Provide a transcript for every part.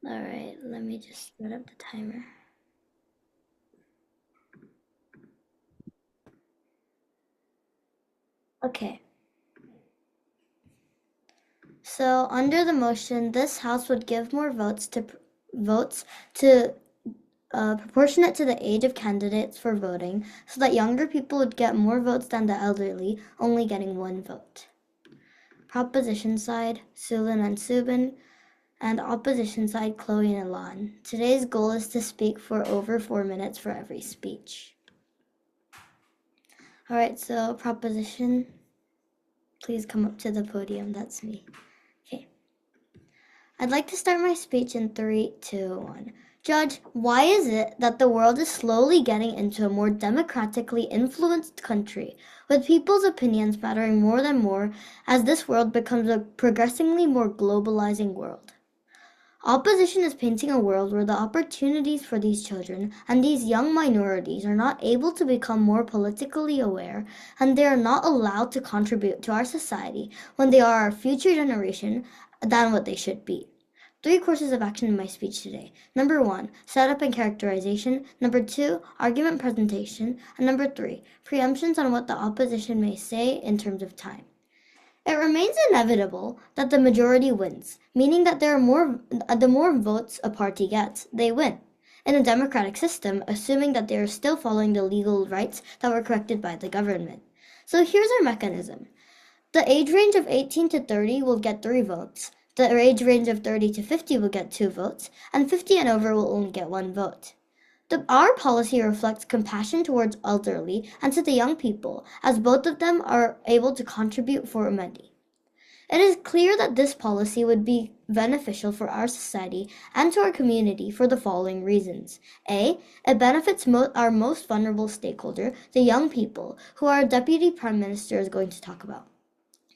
All right, let me just set up the timer. Okay. So under the motion, this House would give more votes to proportionate to the age of candidates for voting, so that younger people would get more votes than the elderly, only getting one vote. Proposition side, Sulin and Subin, and opposition side, Chloe and Elan. Today's goal is to speak for over 4 minutes for every speech. All right, so proposition, please come up to the podium. That's me. Okay. I'd like to start my speech in 3, 2, 1. Judge, why is it that the world is slowly getting into a more democratically influenced country, with people's opinions mattering more and more as this world becomes a progressively more globalizing world? Opposition is painting a world where the opportunities for these children and these young minorities are not able to become more politically aware, and they are not allowed to contribute to our society when they are our future generation than what they should be. 3 courses of action in my speech today. Number 1, setup and characterization. Number 2, argument presentation. And number 3, preemptions on what the opposition may say in terms of time. It remains inevitable that the majority wins, meaning that the more votes a party gets, they win. In a democratic system, assuming that they are still following the legal rights that were corrected by the government. So here's our mechanism. The age range of 18 to 30 will get 3 votes. The age range of 30 to 50 will get 2 votes, and 50 and over will only get 1 vote. Our policy reflects compassion towards elderly and to the young people, as both of them are able to contribute for many. It is clear that this policy would be beneficial for our society and to our community for the following reasons. A. It benefits our most vulnerable stakeholder, the young people, who our Deputy Prime Minister is going to talk about.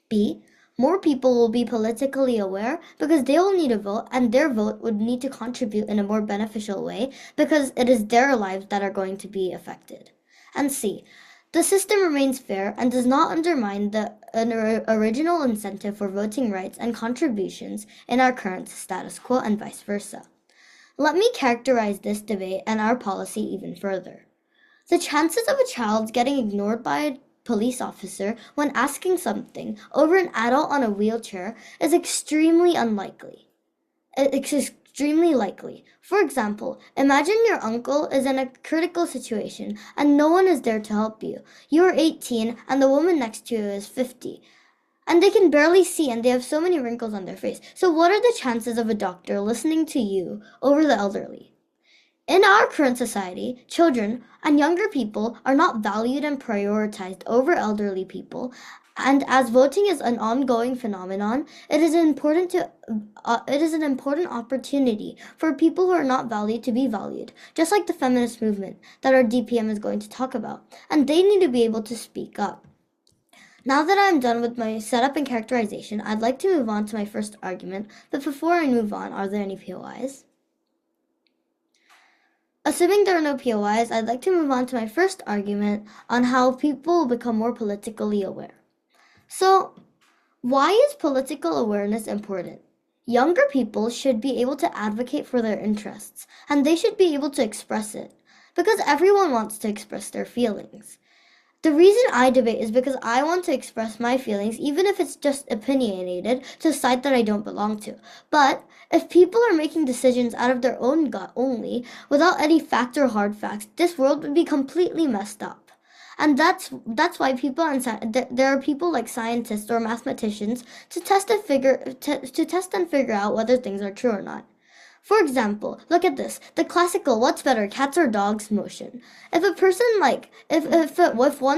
B. More people will be politically aware because they will need a vote, and their vote would need to contribute in a more beneficial way because it is their lives that are going to be affected. And C. The system remains fair and does not undermine the original incentive for voting rights and contributions in our current status quo and vice versa. Let me characterize this debate and our policy even further. The chances of a child getting ignored by a police officer when asking something over an adult on a wheelchair is extremely unlikely. It's extremely likely. For example, imagine your uncle is in a critical situation and no one is there to help you. You are 18 and the woman next to you is 50. And they can barely see and they have so many wrinkles on their face. So what are the chances of a doctor listening to you over the elderly? In our current society, children and younger people are not valued and prioritized over elderly people, and as voting is an ongoing phenomenon, it is an important opportunity for people who are not valued to be valued, just like the feminist movement that our DPM is going to talk about, and they need to be able to speak up. Now that I'm done with my setup and characterization, I'd like to move on to my first argument, but before I move on, are there any POIs? Assuming there are no POIs, I'd like to move on to my first argument on how people will become more politically aware. So, why is political awareness important? Younger people should be able to advocate for their interests, and they should be able to express it, because everyone wants to express their feelings. The reason I debate is because I want to express my feelings, even if it's just opinionated, to a side that I don't belong to. But if people are making decisions out of their own gut only, without any fact or hard facts, this world would be completely messed up. And that's why there are people like scientists or mathematicians to test and figure out whether things are true or not. For example, look at this. The classical what's better, cats or dogs motion. If one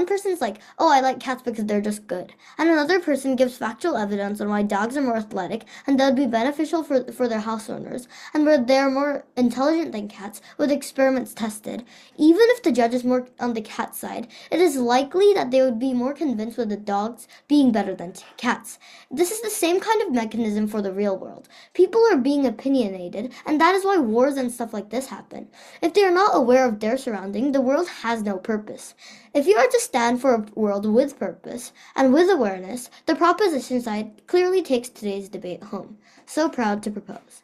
person's like, "Oh, I like cats because they're just good," and another person gives factual evidence on why dogs are more athletic and that would be beneficial for their house owners, and where they're more intelligent than cats with experiments tested, even if the judge is more on the cat side, it is likely that they would be more convinced with the dogs being better than cats. This is the same kind of mechanism for the real world. People are being opinionated, and that is why wars and stuff like this happen. If they are not aware of their surrounding, the world has no purpose. If you are to stand for a world with purpose and with awareness, the proposition side clearly takes today's debate home. So proud to propose.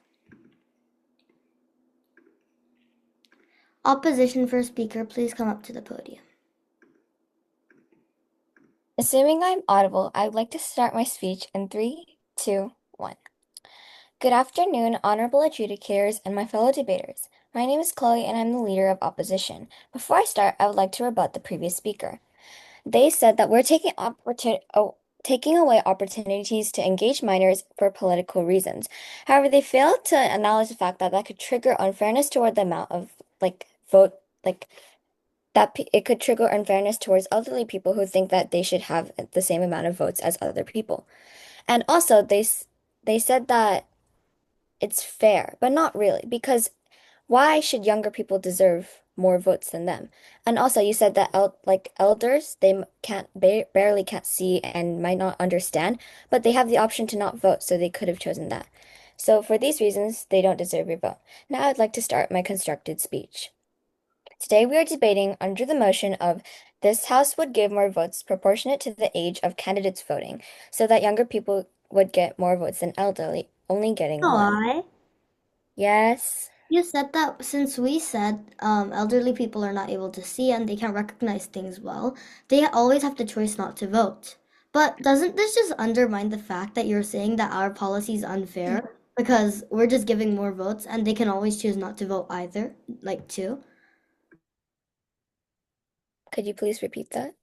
Opposition for speaker, please come up to the podium. Assuming I'm audible, I would like to start my speech in three, two, one. Good afternoon, honorable adjudicators and my fellow debaters. My name is Chloe and I'm the leader of opposition. Before I start, I would like to rebut the previous speaker. They said that we're taking away opportunities to engage minors for political reasons. However, they failed to acknowledge the fact that that could trigger unfairness toward the amount of vote like it could trigger unfairness towards elderly people who think that they should have the same amount of votes as other people. And also, they said that it's fair, but not really, because why should younger people deserve more votes than them? And also, you said that elders, can't barely can't see and might not understand, but they have the option to not vote, so they could have chosen that. So for these reasons, they don't deserve your vote. Now I'd like to start my constructed speech. Today we are debating under the motion of this House would give more votes proportionate to the age of candidates voting, so that younger people would get more votes than elderly, only getting one. Why? Yes. You said that since we said elderly people are not able to see and they can't recognize things well, they always have the choice not to vote. But doesn't this just undermine the fact that you're saying that our policy is unfair because we're just giving more votes and they can always choose not to vote either, like too? Could you please repeat that?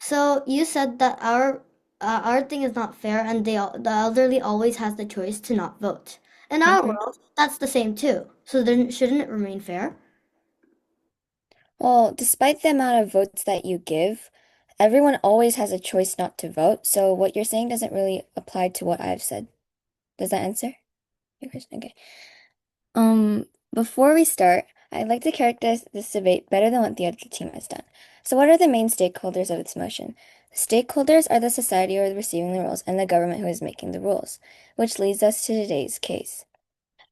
So you said that our thing is not fair and the elderly always has the choice to not vote. In our Hmm. world, that's the same too. So then shouldn't it remain fair? Well, despite the amount of votes that you give, everyone always has a choice not to vote, so what you're saying doesn't really apply to what I've said. Does that answer your question? Okay. Um, Before we start, I'd like to characterize this debate better than what the other team has done. So, what are the main stakeholders of its motion? The stakeholders are the society who is receiving the rules and the government who is making the rules, which leads us to today's case.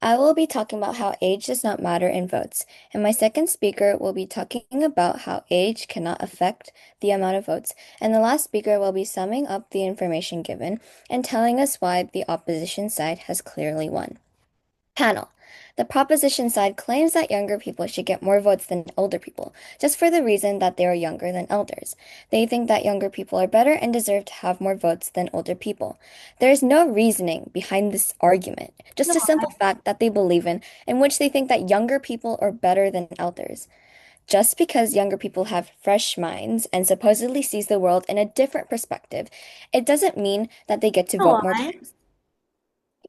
I will be talking about how age does not matter in votes, and my second speaker will be talking about how age cannot affect the amount of votes, and the last speaker will be summing up the information given and telling us why the opposition side has clearly won. Panel. The proposition side claims that younger people should get more votes than older people, just for the reason that they are younger than elders. They think that younger people are better and deserve to have more votes than older people. There is no reasoning behind this argument, just a simple fact that they believe in which they think that younger people are better than elders. Just because younger people have fresh minds and supposedly sees the world in a different perspective, it doesn't mean that they get to No, vote more why? times.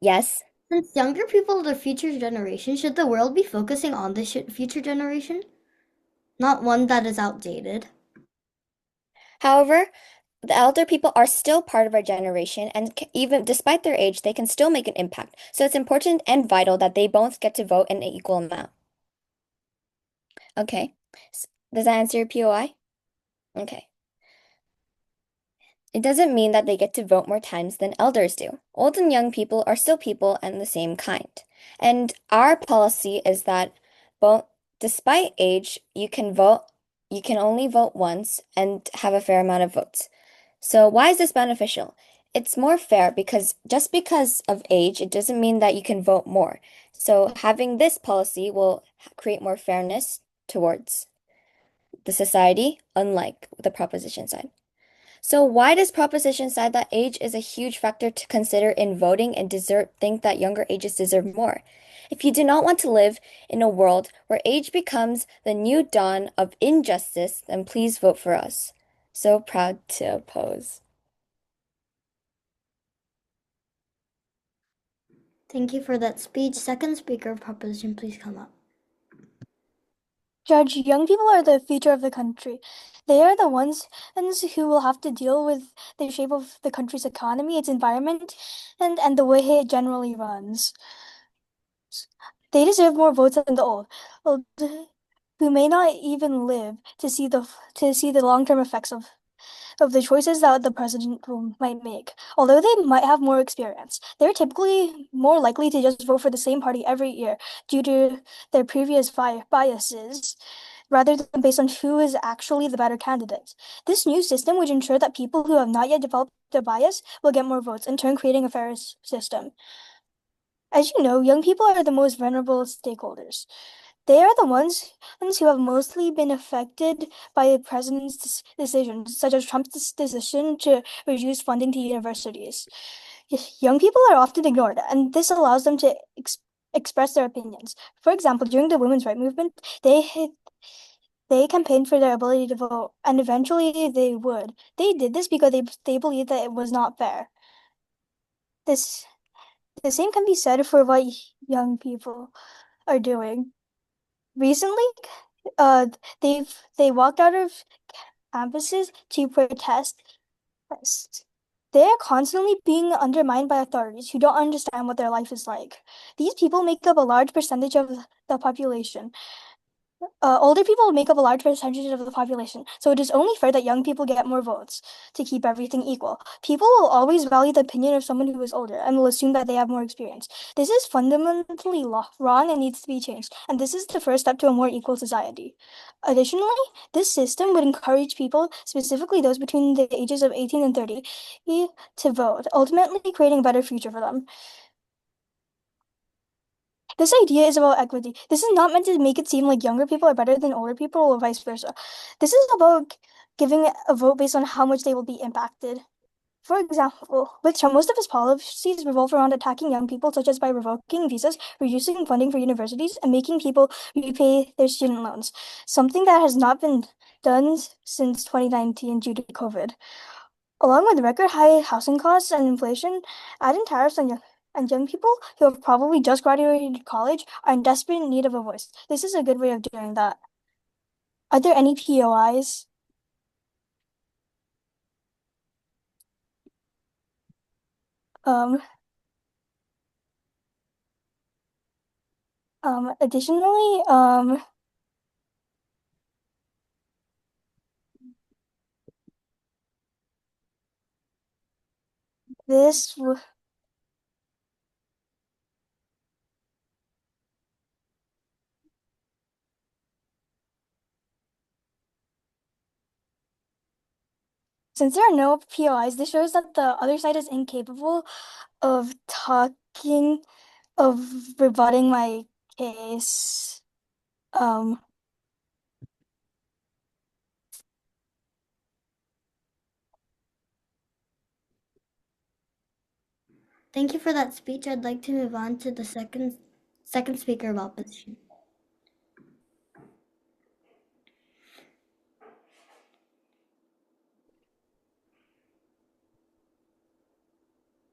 Yes. Since younger people are the future generation, should the world be focusing on the future generation, not one that is outdated? However, the elder people are still part of our generation, and even despite their age, they can still make an impact. So it's important and vital that they both get to vote in an equal amount. Okay. Does that answer your POI? Okay. It doesn't mean that they get to vote more times than elders do. Old and young people are still people and the same kind. And our policy is that both, despite age, you can only vote once and have a fair amount of votes. So why is this beneficial? It's more fair because just because of age, it doesn't mean that you can vote more. So having this policy will create more fairness towards the society, unlike the proposition side. So why does proposition side that age is a huge factor to consider in voting and think that younger ages deserve more? If you do not want to live in a world where age becomes the new dawn of injustice, then please vote for us. So proud to oppose. Thank you for that speech. Second speaker of proposition, please come up. Judge, young people are the future of the country. They are the ones who will have to deal with the shape of the country's economy, its environment, and the way it generally runs. They deserve more votes than the old who may not even live to see the long-term effects of the choices that the president might make. Although they might have more experience, they're typically more likely to just vote for the same party every year due to their previous biases, rather than based on who is actually the better candidate. This new system would ensure that people who have not yet developed a bias will get more votes, in turn creating a fairer system. As you know, young people are the most vulnerable stakeholders. They are the ones who have mostly been affected by the president's decisions, such as Trump's decision to reduce funding to universities. Young people are often ignored, and this allows them to express their opinions. For example, during the women's rights movement, they campaigned for their ability to vote, and eventually they would. They did this because they believed that it was not fair. This the same can be said for what young people are doing. Recently, uh, they walked out of campuses to protest. They are constantly being undermined by authorities who don't understand what their life is like. These people make up a large percentage of the population. Older people make up a large percentage of the population, so it is only fair that young people get more votes to keep everything equal. People will always value the opinion of someone who is older and will assume that they have more experience. This is fundamentally wrong and needs to be changed, and this is the first step to a more equal society. Additionally, this system would encourage people, specifically those between the ages of 18 and 30, to vote, ultimately creating a better future for them. This idea is about equity. This is not meant to make it seem like younger people are better than older people or vice versa. This is about giving a vote based on how much they will be impacted. For example, with Trump, most of his policies revolve around attacking young people, such as by revoking visas, reducing funding for universities, and making people repay their student loans, something that has not been done since 2019 due to COVID. Along with record high housing costs and inflation, adding tariffs on young people who have probably just graduated college are in desperate need of a voice. This is a good way of doing that. Are there any POIs? Um, Additionally, this since there are no POIs, this shows that the other side is incapable of of rebutting my case. Um, Thank you for that speech. I'd like to move on to the second speaker of opposition.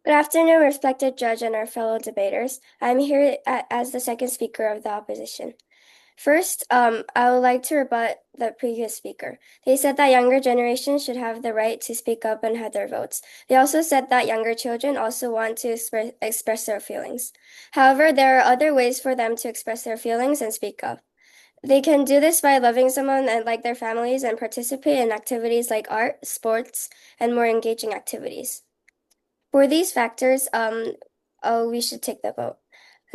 Good afternoon, respected judge and our fellow debaters. I'm here as the second speaker of the opposition. First, I would like to rebut the previous speaker. They said that younger generations should have the right to speak up and have their votes. They also said that younger children also want to express their feelings. However, there are other ways for them to express their feelings and speak up. They can do this by loving someone and like their families and participate in activities like art, sports, and more engaging activities. For these factors, we should take the vote.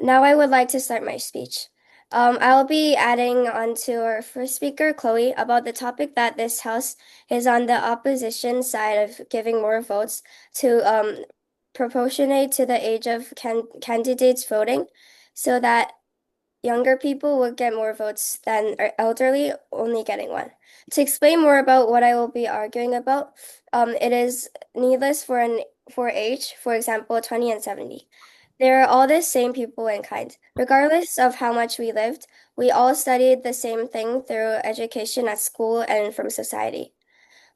Now I would like to start my speech. I'll be adding on to our first speaker, Chloe, about the topic that this House is on the opposition side of giving more votes to proportionate to the age of candidates voting so that younger people would get more votes than elderly, only getting one. To explain more about what I will be arguing about, it is needless for age, for example, 20 and 70. They're all the same people in kind. Regardless of how much we lived, we all studied the same thing through education at school and from society.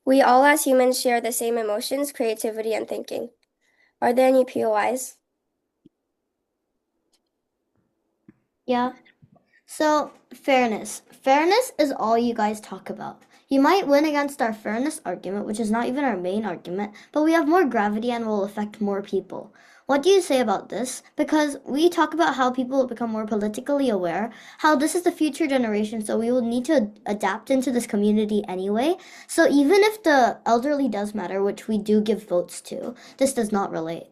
We all as humans share the same emotions, creativity, and thinking. Are there any POIs? Yeah. So, fairness. Fairness is all you guys talk about. You might win against our fairness argument, which is not even our main argument, but we have more gravity and will affect more people. What do you say about this? Because we talk about how people will become more politically aware, how this is the future generation, so we will need to adapt into this community anyway. So even if the elderly does matter, which we do give votes to, this does not relate.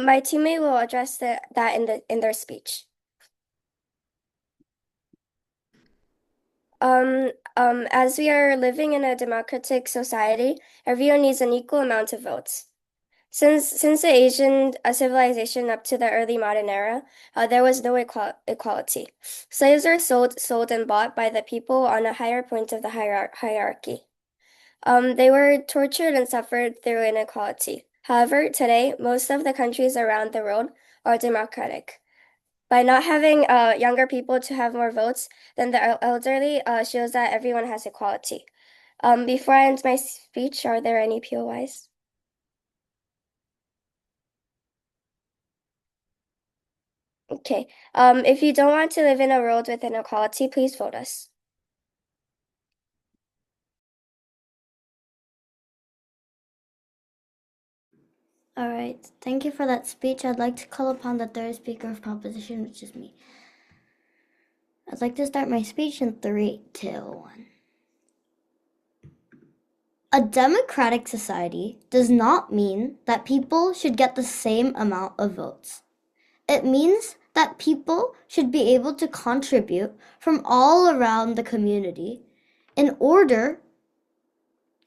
My teammate will address that in their speech. As we are living in a democratic society, everyone needs an equal amount of votes. Since the Asian civilization up to the early modern era, there was no equality. Slaves are sold and bought by the people on a higher point of the hierarchy. They were tortured and suffered through inequality. However, today, most of the countries around the world are democratic. By not having younger people to have more votes than the elderly shows that everyone has equality. Before I end my speech, are there any POIs? Okay. If you don't want to live in a world with inequality, please vote us. All right, thank you for that speech. I'd like to call upon the third speaker of proposition, which is me. I'd like to start my speech in 3, 2, 1. A democratic society does not mean that people should get the same amount of votes. It means that people should be able to contribute from all around the community in order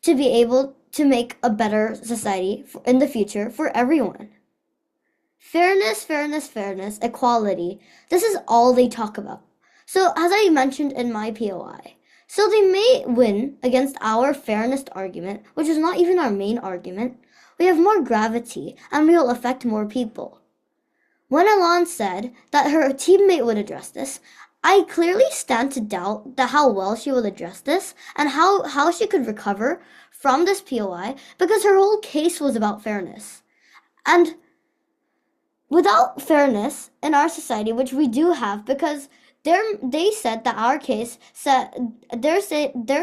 to be able to make a better society in the future for everyone. Fairness, fairness, fairness, equality. This is all they talk about. So, as I mentioned in my POI, so they may win against our fairness argument, which is not even our main argument. We have more gravity and we will affect more people. When Alon said that her teammate would address this, I clearly stand to doubt that how well she will address this and how she could recover from this POI because her whole case was about fairness. And without fairness in our society, which we do have, because they said that our case said their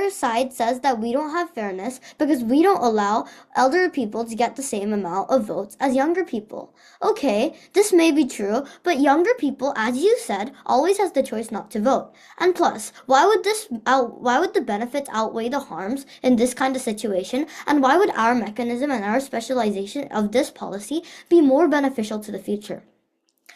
side says that we don't have fairness because we don't allow elder people to get the same amount of votes as younger people. Okay, this may be true, but younger people, as you said, always has the choice not to vote. And plus, why would the benefits outweigh the harms in this kind of situation? And why would our mechanism and our specialization of this policy be more beneficial to the future?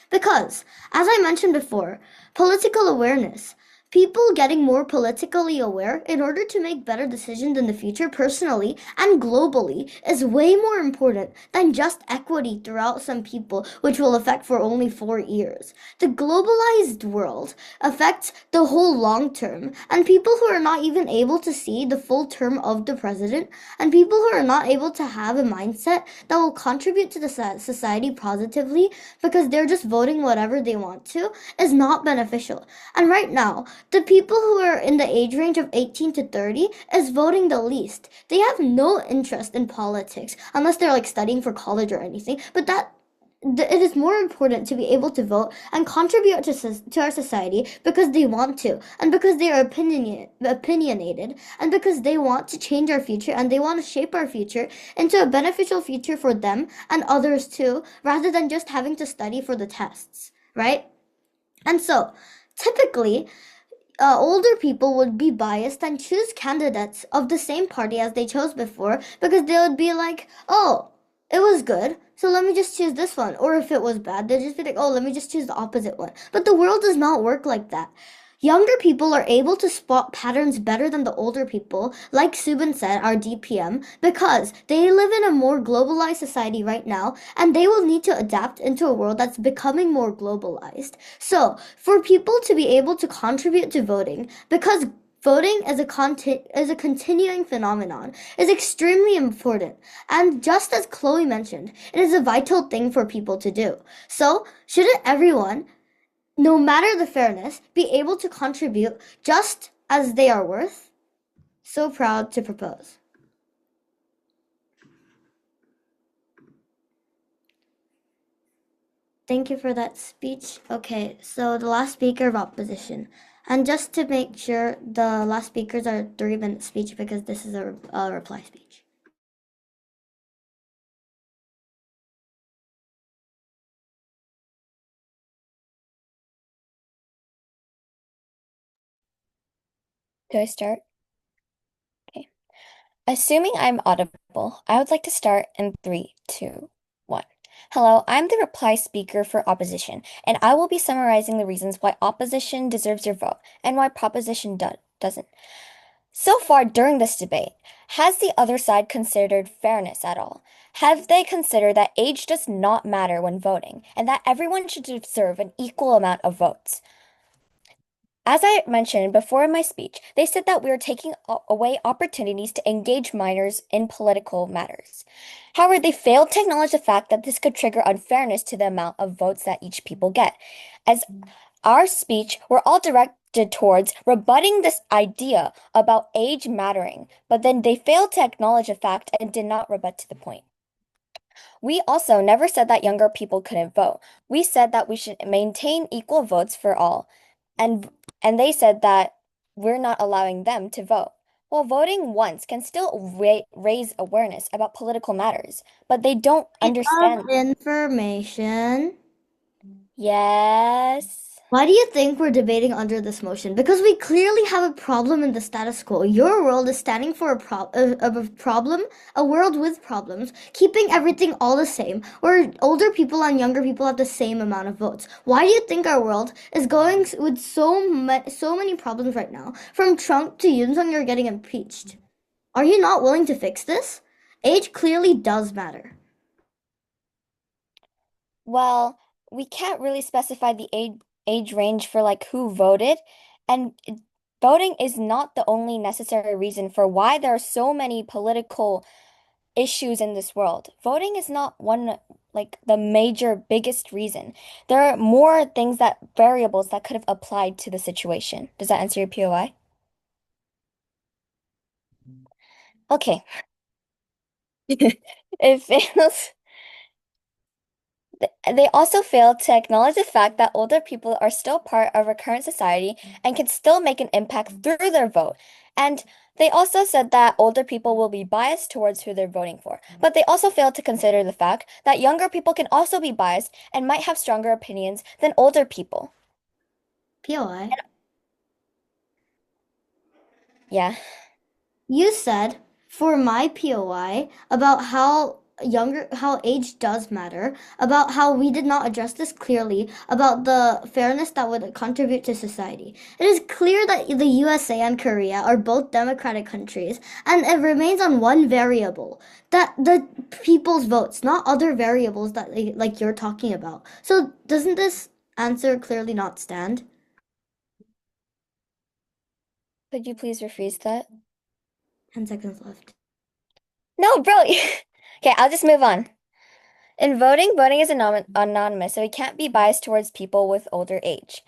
Because, as I mentioned before, political awareness, people getting more politically aware in order to make better decisions in the future personally and globally is way more important than just equity throughout some people, which will affect for only 4 years. The globalized world affects the whole long term, and people who are not even able to see the full term of the president, and people who are not able to have a mindset that will contribute to the society positively because they're just voting whatever they want to, is not beneficial. And right now, the people who are in the age range of 18 to 30 is voting the least. They have no interest in politics unless they're like studying for college or anything, but it is more important to be able to vote and contribute to our society because they want to, and because they are opinionated, and because they want to change our future and they want to shape our future into a beneficial future for them and others too, rather than just having to study for the tests, right? And so, typically, older people would be biased and choose candidates of the same party as they chose before because they would be like, oh, it was good, so let me just choose this one. Or if it was bad, they'd just be like, oh, let me just choose the opposite one. But the world does not work like that. Younger people are able to spot patterns better than the older people, like Subin said, our DPM, because they live in a more globalized society right now, and they will need to adapt into a world that's becoming more globalized. So, for people to be able to contribute to voting, because voting is a continuing phenomenon, is extremely important. And just as Chloe mentioned, it is a vital thing for people to do. So, shouldn't everyone, no matter the fairness, be able to contribute just as they are worth? So proud to propose. Thank you for that speech. Okay, so the last speaker of opposition. And just to make sure, the last speakers are 3-minute speech because this is a reply speech. Do I start? Okay. Assuming I'm audible, I would like to start in 3, 2, 1. Hello, I'm the reply speaker for opposition, and I will be summarizing the reasons why opposition deserves your vote and why proposition doesn't. So far during this debate, has the other side considered fairness at all? Have they considered that age does not matter when voting and that everyone should deserve an equal amount of votes? As I mentioned before in my speech, they said that we are taking away opportunities to engage minors in political matters. However, they failed to acknowledge the fact that this could trigger unfairness to the amount of votes that each people get. As our speech were all directed towards rebutting this idea about age mattering, but then they failed to acknowledge the fact and did not rebut to the point. We also never said that younger people couldn't vote. We said that we should maintain equal votes for all. And and they said that we're not allowing them to vote. Well, voting once can still raise awareness about political matters, but they don't understand. Of information. Yes. Why do you think we're debating under this motion? Because we clearly have a problem in the status quo. Your world is standing for a problem, a world with problems, keeping everything all the same, where older people and younger people have the same amount of votes. Why do you think our world is going with so many problems right now? From Trump to Yoon Sung, you're getting impeached. Are you not willing to fix this? Age clearly does matter. Well, we can't really specify the age range for like who voted, and voting is not the only necessary reason for why there are so many political issues in this world. Voting is not one, like the major biggest reason. There are more things that variables that could have applied to the situation. Does that answer your POI? Okay. It fails. They also failed to acknowledge the fact that older people are still part of our current society and can still make an impact through their vote. And they also said that older people will be biased towards who they're voting for. But they also failed to consider the fact that younger people can also be biased and might have stronger opinions than older people. POI. Yeah. You said for my POI about how age does matter, about how we did not address this clearly, about the fairness that would contribute to society. It is clear that the USA and Korea are both democratic countries, and it remains on one variable, that the people's votes, not other variables that like you're talking about. So doesn't this answer clearly not stand? Could you please rephrase that? 10 seconds left. No, bro. Okay, I'll just move on. In voting, voting is anonymous, so we can't be biased towards people with older age.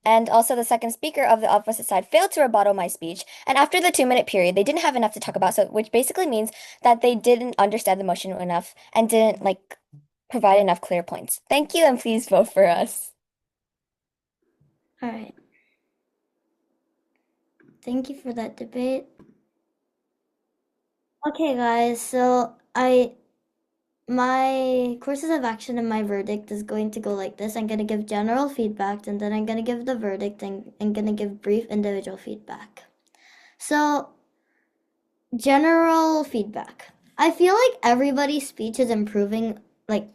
And also, the second speaker of the opposite side failed to rebuttal my speech. And after the 2-minute period, they didn't have enough to talk about, so which basically means that they didn't understand the motion enough and didn't like provide enough clear points. Thank you, and please vote for us. All right. Thank you for that debate. Okay, guys, so my courses of action and my verdict is going to go like this. I'm going to give general feedback, and then I'm going to give the verdict, and I'm going to give brief individual feedback. So, general feedback. I feel like everybody's speech is improving like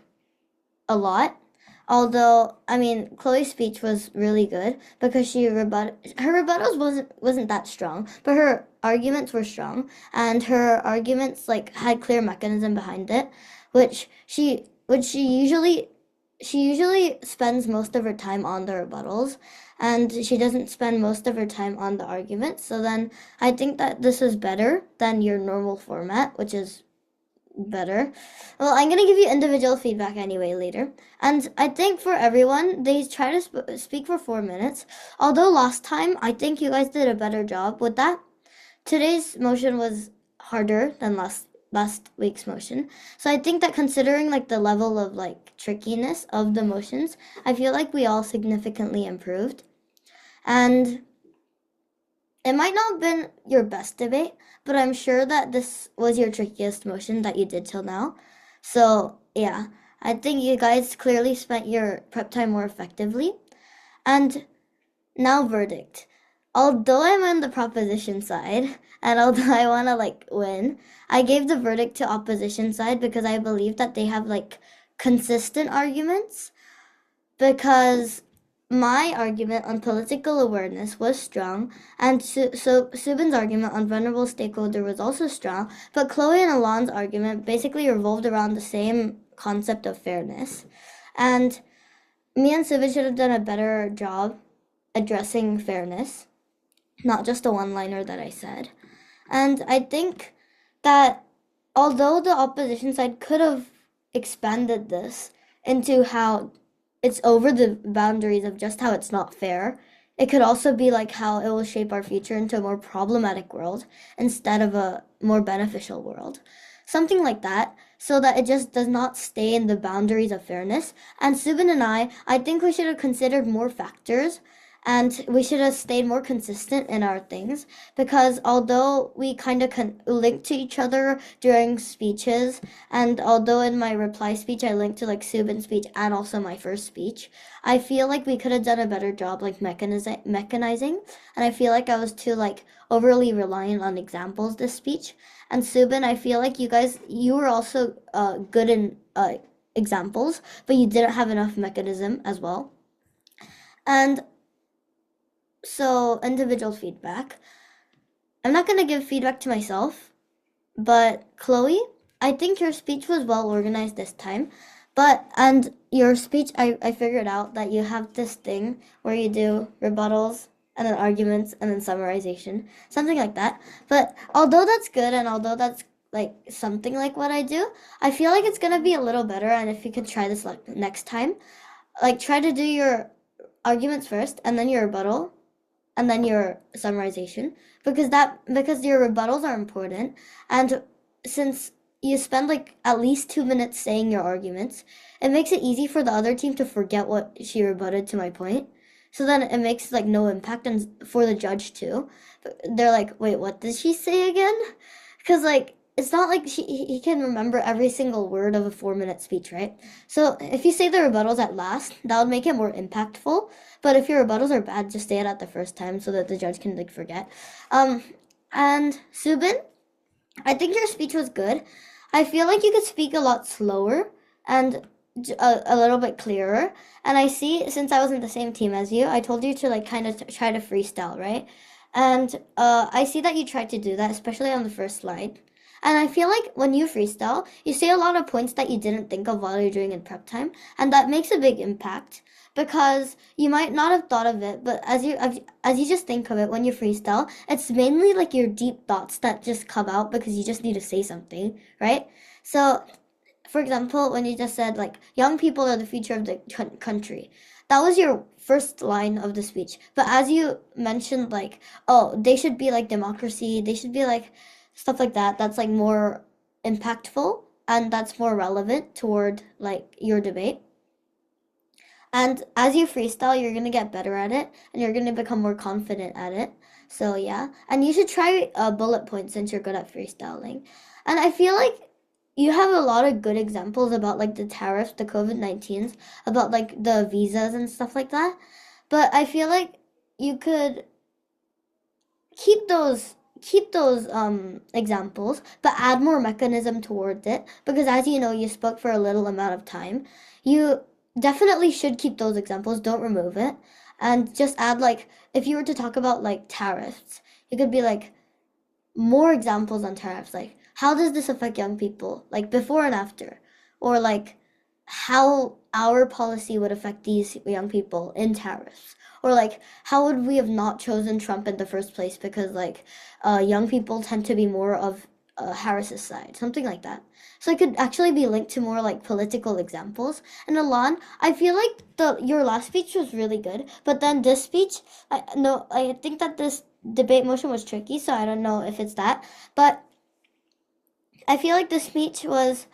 a lot. Although, I mean, Chloe's speech was really good because her rebuttals wasn't that strong, but her arguments were strong, and her arguments like had clear mechanism behind it, which she usually spends most of her time on the rebuttals, and she doesn't spend most of her time on the arguments. So then I think that this is better than your normal format, which is better. Well, I'm gonna give you individual feedback anyway later. And I think for everyone, they try to speak for 4 minutes. Although last time, I think you guys did a better job with that. Today's motion was harder than last week's motion. So I think that considering like the level of like trickiness of the motions, I feel like we all significantly improved. And it might not have been your best debate, but I'm sure that this was your trickiest motion that you did till now. So, yeah, I think you guys clearly spent your prep time more effectively. And now, verdict. Although I'm on the proposition side, and although I want to like win, I gave the verdict to opposition side because I believe that they have like consistent arguments. Because my argument on political awareness was strong, and Subin's argument on vulnerable stakeholder was also strong, but Chloe and Alon's argument basically revolved around the same concept of fairness. And me and Subin should have done a better job addressing fairness, not just a one-liner that I said. And I think that although the opposition side could have expanded this into how it's over the boundaries of just how it's not fair, it could also be like how it will shape our future into a more problematic world instead of a more beneficial world. Something like that, so that it just does not stay in the boundaries of fairness. And Subin and I think we should have considered more factors, and we should have stayed more consistent in our things, because although we kind of link to each other during speeches, and although in my reply speech I linked to like Subin's speech and also my first speech, I feel like we could have done a better job like mechanizing, and I feel like I was too like overly reliant on examples this speech. And Subin, I feel like you were also good in examples, but you didn't have enough mechanism as well. And so, individual feedback. I'm not going to give feedback to myself, but Chloe, I think your speech was well organized this time. And your speech, I figured out that you have this thing where you do rebuttals and then arguments and then summarization, something like that. But although that's good and although that's like something like what I do, I feel like it's going to be a little better. And if you could try this like next time, like try to do your arguments first and then your rebuttal and then your summarization, because your rebuttals are important, and since you spend like at least 2 minutes saying your arguments, it makes it easy for the other team to forget what she rebutted to my point. So then it makes like no impact, and for the judge too. They're like, wait, what did she say again? Because like it's not like he can remember every single word of a 4-minute speech, right? So if you say the rebuttals at last, that would make it more impactful. But if your rebuttals are bad, just say it at the first time so that the judge can like forget. And Subin, I think your speech was good. I feel like you could speak a lot slower and a little bit clearer. And I see, since I was in the same team as you, I told you to like kind of try to freestyle, right? And I see that you tried to do that, especially on the first slide. And I feel like when you freestyle, you say a lot of points that you didn't think of while you're doing in prep time, and that makes a big impact because you might not have thought of it, but as you just think of it when you freestyle, it's mainly like your deep thoughts that just come out because you just need to say something, right? So, for example, when you just said like young people are the future of the country, that was your first line of the speech. But as you mentioned, like, oh, they should be like democracy, they should be like stuff like that, that's like more impactful and that's more relevant toward like your debate. And as you freestyle, you're gonna get better at it and you're gonna become more confident at it. So yeah, and you should try bullet points since you're good at freestyling. And I feel like you have a lot of good examples about like the tariffs, the COVID-19s, about like the visas and stuff like that. But I feel like you could keep those examples, but add more mechanism towards it, because as you know, you spoke for a little amount of time. You definitely should keep those examples, don't remove it, and just add like, if you were to talk about like tariffs, it could be like more examples on tariffs, like how does this affect young people, like before and after, or like how our policy would affect these young people in tariffs, or like how would we have not chosen Trump in the first place because like young people tend to be more of Harris's side, something like that. So it could actually be linked to more like political examples. And Alon, I feel like your last speech was really good, but then this speech, I think that this debate motion was tricky, so I don't know if it's that, but I feel like this speech was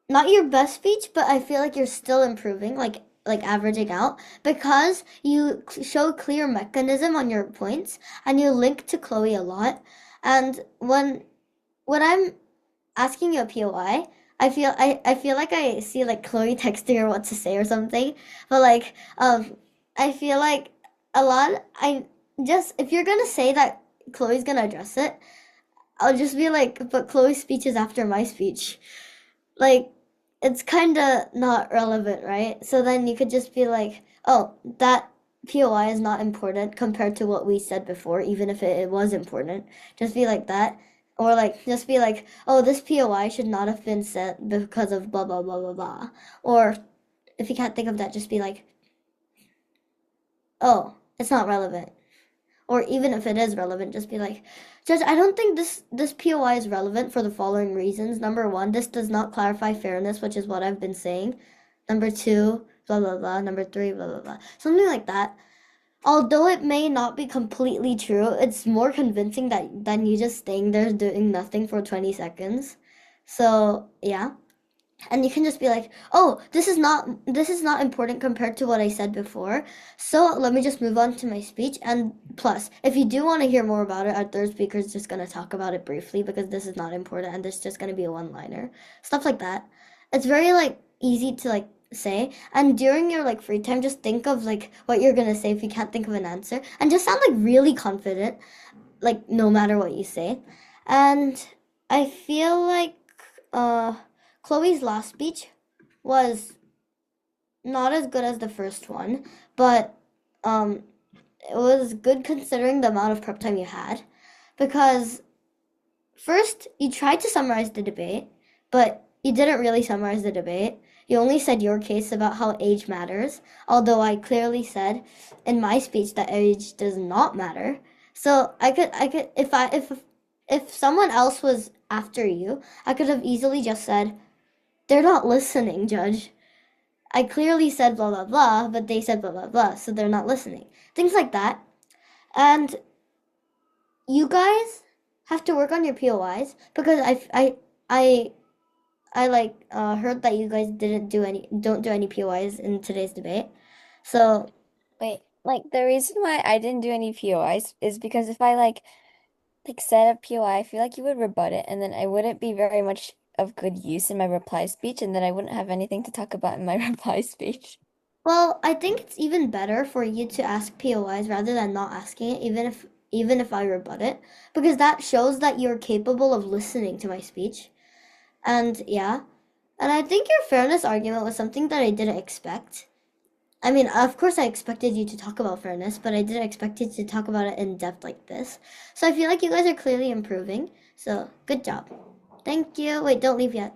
not your best speech, but I feel like you're still improving, like averaging out, because you show clear mechanism on your points and you link to Chloe a lot. And when I'm asking you a POI, I feel like I see like Chloe texting her what to say or something. But like I feel like a lot I just, if you're gonna say that Chloe's gonna address it, I'll just be like, but Chloe's speech is after my speech. Like it's kind of not relevant, right? So then you could just be like, oh, that POI is not important compared to what we said before, even if it was important. Just be like that. Or like, just be like, oh, this POI should not have been set because of blah, blah, blah, blah, blah. Or if you can't think of that, just be like, oh, it's not relevant. Or even if it is relevant, just be like, Judge, I don't think this POI is relevant for the following reasons. Number one, this does not clarify fairness, which is what I've been saying. Number two, blah blah blah. Number three, blah blah blah. Something like that. Although it may not be completely true, it's more convincing than you just staying there doing nothing for 20 seconds. So yeah. And you can just be like, oh, this is not important compared to what I said before. So let me just move on to my speech. And plus, if you do want to hear more about it, our third speaker is just going to talk about it briefly because this is not important and this is just going to be a one-liner. Stuff like that. It's very like easy to like say. And during your like free time, just think of like what you're going to say if you can't think of an answer and just sound like really confident, like no matter what you say. And I feel like uh Chloe's last speech was not as good as the first one, but um, it was good considering the amount of prep time you had. Because first, you tried to summarize the debate, but you didn't really summarize the debate. You only said your case about how age matters, although I clearly said in my speech that age does not matter. So if someone else was after you, I could have easily just said, they're not listening, Judge. I clearly said blah blah blah, but they said blah blah blah, so they're not listening. Things like that. And you guys have to work on your POIs because I heard that you guys don't do any POIs in today's debate. So Wait, like the reason why I didn't do any POIs is because if I like set a POI, I feel like you would rebut it, and then I wouldn't be very much of good use in my reply speech, and then I wouldn't have anything to talk about in my reply speech. well, I think it's even better for you to ask POIs rather than not asking it, even if I rebut it, because that shows that you're capable of listening to my speech. And yeah, and I think your fairness argument was something that I didn't expect. I mean, of course, I expected you to talk about fairness, but I didn't expect you to talk about it in depth like this. So I feel like you guys are clearly improving. So good job. Thank you. Wait, don't leave yet.